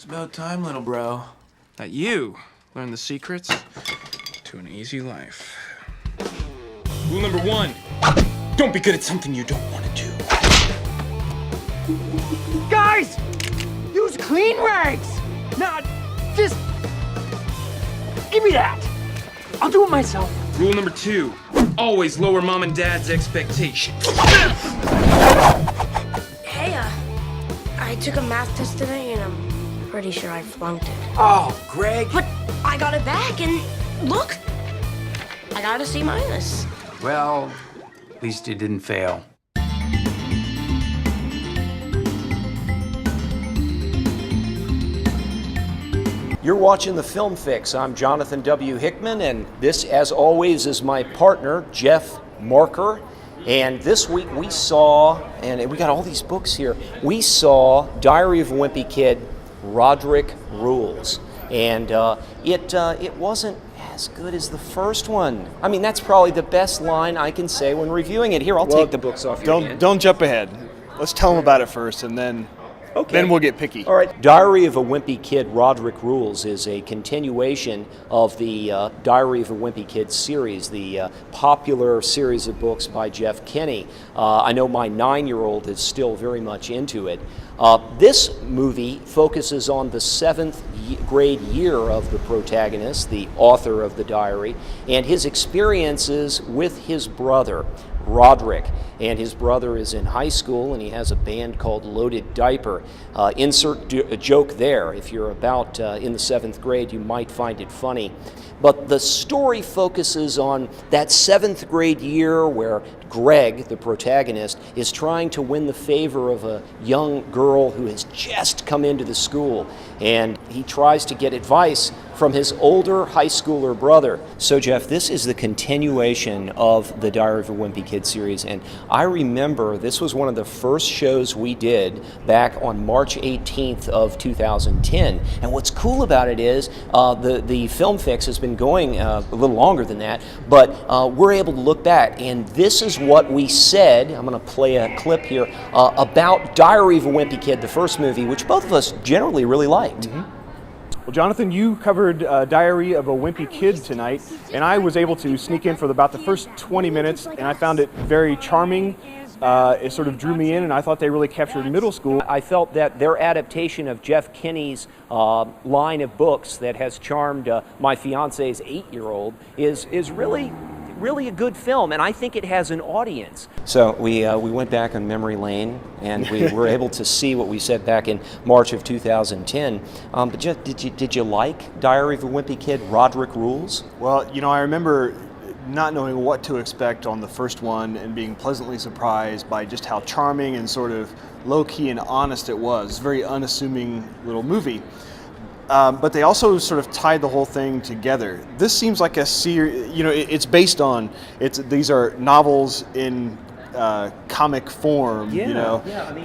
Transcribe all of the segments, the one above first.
It's about time, little bro, that you learn the secrets to an easy life. Rule number 1, don't be good at something you don't want to do. Guys, use clean rags. Not just give me that. I'll do it myself. Rule number 2, always lower mom and dad's expectations. Hey, I took a math test today and I'm pretty sure I flunked it. Oh, Greg. But I got it back and look, I got a C-. Well, at least you didn't fail. You're watching The Film Fix. I'm Jonathan W. Hickman, and this, as always, is my partner, Jeff Marker. And this week we saw, and we got all these books here, we saw Diary of a Wimpy Kid, Rodrick Rules. And it wasn't as good as the first one. I mean, that's probably the best line I can say when reviewing it. Here, I'll take the books off your hand. Don't jump ahead. Let's tell them about it first, and then we'll get picky. All right. Diary of a Wimpy Kid, Rodrick Rules is a continuation of the Diary of a Wimpy Kid series, the popular series of books by Jeff Kinney. I know my 9-year-old is still very much into it. This movie focuses on the 7th grade year of the protagonist, the author of the diary, and his experiences with his brother, Rodrick. And his brother is in high school and he has a band called Loaded Diaper. Insert a joke there. If you're about in the 7th grade, you might find it funny. But the story focuses on that 7th grade year where Greg, the protagonist, is trying to win the favor of a young girl who has just come into the school. And he tries to get advice from his older high schooler brother. So Jeff, this is the continuation of the Diary of a Wimpy Kid series, and I remember this was one of the first shows we did back on March 18th of 2010. And what's cool about it is the Film Fix has been going a little longer than that, but we're able to look back, and this is what we said. I'm going to play a clip here about Diary of a Wimpy Kid, the first movie, which both of us generally really liked. Mm-hmm. Well, Jonathan, you covered Diary of a Wimpy Kid tonight, and I was able to sneak in for about the first 20 minutes, and I found it very charming. It sort of drew me in, and I thought they really captured middle school. I felt that their adaptation of Jeff Kinney's line of books that has charmed my fiance's 8-year-old is really a good film, and I think it has an audience. So we went back on memory lane, and we were able to see what we said back in March of 2010. But Jeff, did you like Diary of a Wimpy Kid, Rodrick Rules? Well, I remember not knowing what to expect on the first one and being pleasantly surprised by just how charming and sort of low-key and honest it was. Very unassuming little movie. But they also sort of tied the whole thing together. This seems like a series, it's based on, these are novels in comic form, I mean,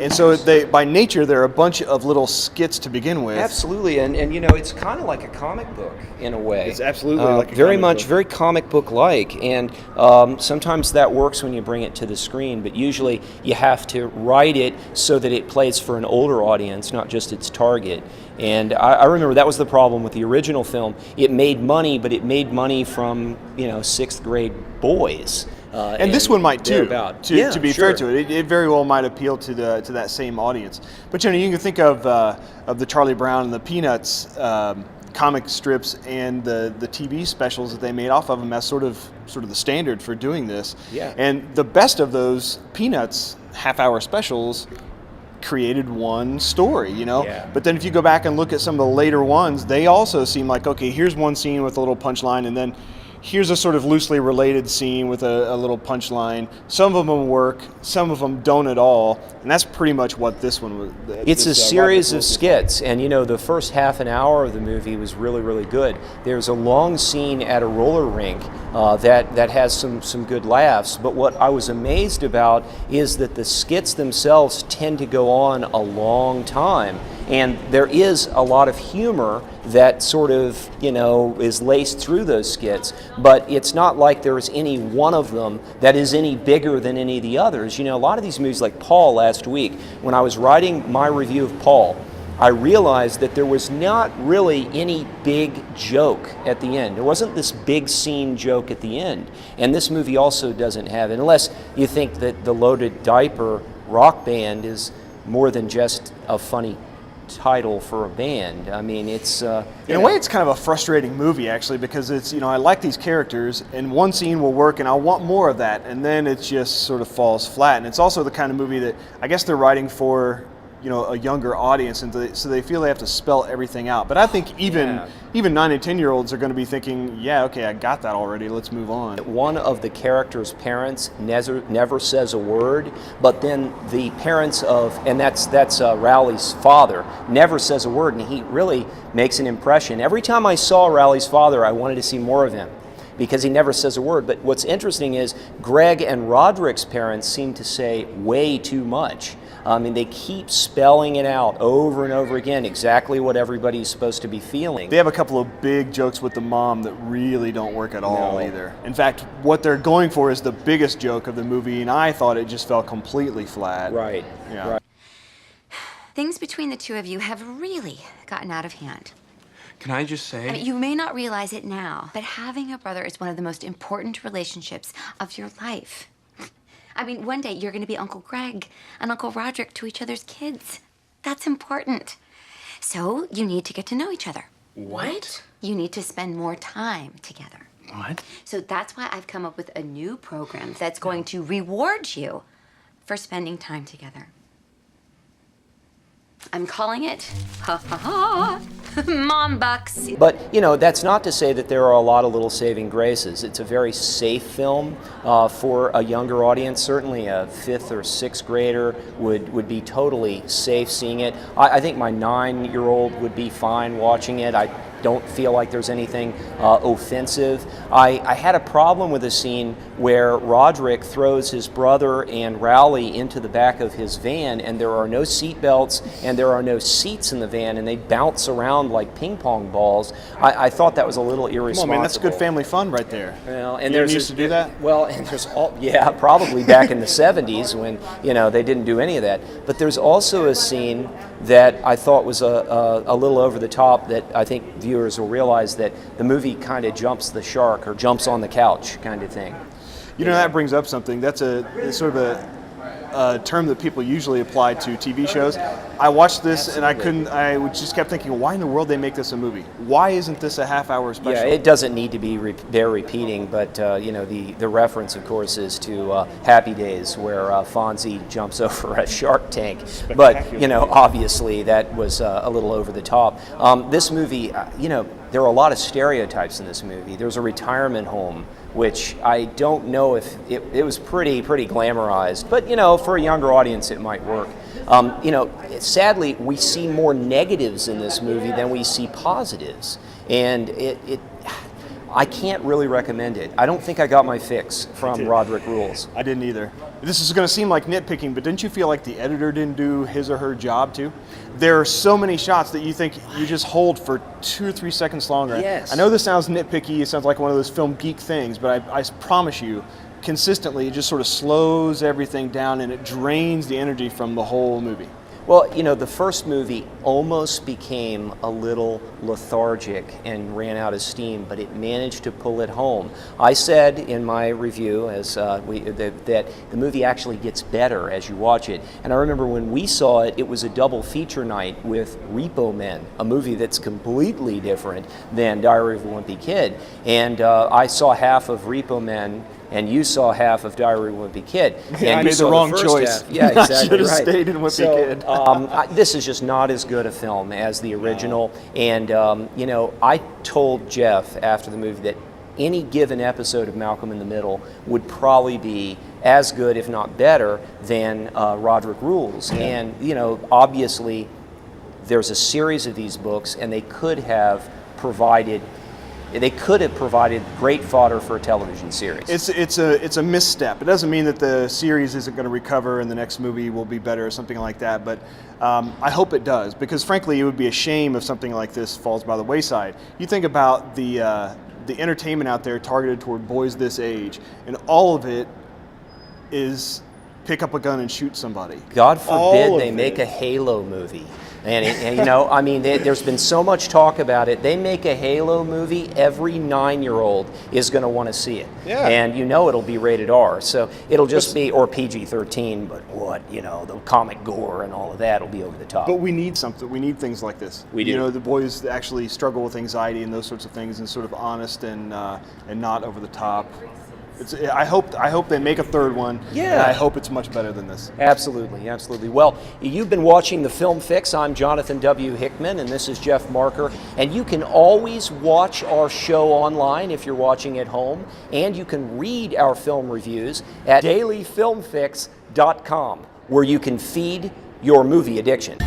and so they, by nature, they're a bunch of little skits to begin with. Absolutely, and it's kind of like a comic book in a way. It's absolutely like a very comic much book. very comic book like, and sometimes that works when you bring it to the screen, but usually you have to write it so that it plays for an older audience, not just its target. And I remember that was the problem with the original film. It made money, but it made money from 6th grade boys. And this one might too. To be sure. fair to it, it very well might appeal to that same audience. But you can think of the Charlie Brown and the Peanuts comic strips and the TV specials that they made off of them as sort of the standard for doing this. Yeah. And the best of those Peanuts half-hour specials created one story, Yeah. But then if you go back and look at some of the later ones, they also seem like, okay, here's one scene with a little punchline, and then here's a sort of loosely related scene with a little punchline. Some of them work, some of them don't at all, and that's pretty much what this one was. It's a series of skits, and the first half an hour of the movie was really, really good. There's a long scene at a roller rink that has some good laughs, but what I was amazed about is that the skits themselves tend to go on a long time, and there is a lot of humor that sort of, is laced through those skits, but it's not like there's any one of them that is any bigger than any of the others. A lot of these movies, like Paul last week, when I was writing my review of Paul, I realized that there was not really any big joke at the end. There wasn't this big scene joke at the end. And this movie also doesn't have it, unless you think that the Loaded Diaper rock band is more than just a funny title for a band. I mean, it's in a way, it's kind of a frustrating movie actually, because it's, you know, I like these characters and one scene will work and I want more of that, and then it just sort of falls flat. And it's also the kind of movie that I guess they're writing for, you know, a younger audience, and so they feel they have to spell everything out. But I think even 9 and 10-year-olds are going to be thinking, yeah, okay, I got that already, let's move on. One of the character's parents never says a word, but then the parents of, and that's Rowley's father, never says a word, and he really makes an impression. Every time I saw Rowley's father, I wanted to see more of him, because he never says a word. But what's interesting is Greg and Roderick's parents seem to say way too much. I mean, they keep spelling it out over and over again, exactly what everybody's supposed to be feeling. They have a couple of big jokes with the mom that really don't work at all either. In fact, what they're going for is the biggest joke of the movie, and I thought it just fell completely flat. Right. Yeah. Right. Things between the two of you have really gotten out of hand. Can I just say? I mean, you may not realize it now, but having a brother is one of the most important relationships of your life. I mean, one day you're going to be Uncle Greg and Uncle Roderick to each other's kids. That's important. So you need to get to know each other. What? You need to spend more time together. What? So that's why I've come up with a new program that's going to reward you for spending time together. I'm calling it, ha ha ha, Mom Bucks. But, you know, that's not to say that there are a lot of little saving graces. It's a very safe film for a younger audience. Certainly a 5th or 6th grader would be totally safe seeing it. I think my 9-year-old would be fine watching it. I don't feel like there's anything offensive. I had a problem with a scene where Roderick throws his brother and Rowley into the back of his van, and there are no seat belts and there are no seats in the van, and they bounce around like ping pong balls. I thought that was a little irresponsible. Come on, man, that's good family fun right there. Well, and you used to do that? Well, and there's probably back in the 70s when, you know, they didn't do any of that. But there's also a scene that I thought was a little over the top, that I think viewers will realize that the movie kind of jumps the shark or jumps on the couch kind of thing. You know, that brings up something. That's it's sort of a term that people usually apply to TV shows. I watched this and I just kept thinking, why in the world they make this a movie? Why isn't this a half-hour special? Yeah, it doesn't need to be bear repeating, but you know, the reference, of course, is to Happy Days, where Fonzie jumps over a shark tank. But, you know, obviously that was a little over the top. This movie, you know, there are a lot of stereotypes in this movie. There's a retirement home, which I don't know if it was pretty glamorized, but, you know, for a younger audience it might work. You know, sadly, we see more negatives in this movie than we see positives, and I can't really recommend it. I don't think I got my fix from Rodrick Rules. I didn't either. This is going to seem like nitpicking, but didn't you feel like the editor didn't do his or her job too? There are so many shots that you think you just hold for 2 or 3 seconds longer. Yes. I know this sounds nitpicky, it sounds like one of those film geek things, but I promise you, consistently, it just sort of slows everything down and it drains the energy from the whole movie. Well, you know, the first movie almost became a little lethargic and ran out of steam, but it managed to pull it home. I said in my review that the movie actually gets better as you watch it. And I remember when we saw it, it was a double feature night with Repo Men, a movie that's completely different than Diary of a Wimpy Kid. And I saw half of Repo Men, and you saw half of Diary of a Wimpy Kid. Yeah, I made the wrong choice. Half. Yeah, exactly. I should have right. stayed in Wimpy Kid. This is just not as good a film as the original. And, you know, I told Jeff after the movie that any given episode of Malcolm in the Middle would probably be as good, if not better, than Rodrick Rules. And, you know, obviously there's a series of these books, and they could have provided great fodder for a television series. It's a misstep. It doesn't mean that the series isn't going to recover and the next movie will be better or something like that, but I hope it does, because frankly it would be a shame if something like this falls by the wayside. You think about the entertainment out there targeted toward boys this age, and all of it is pick up a gun and shoot somebody. God forbid they make a Halo movie. And you know, I mean, there's been so much talk about it. They make a Halo movie, every 9-year-old is going to want to see it. Yeah. And you know it'll be rated R. So it'll just be, or PG-13, but what, you know, the comic gore and all of that will be over the top. But we need something. We need things like this. We do. You know, the boys actually struggle with anxiety and those sorts of things, and sort of honest and not over the top. I hope they make a third one. Yeah. And I hope it's much better than this. Absolutely, absolutely. Well, you've been watching The Film Fix. I'm Jonathan W. Hickman, and this is Jeff Marker. And you can always watch our show online if you're watching at home, and you can read our film reviews at dailyfilmfix.com, where you can feed your movie addiction.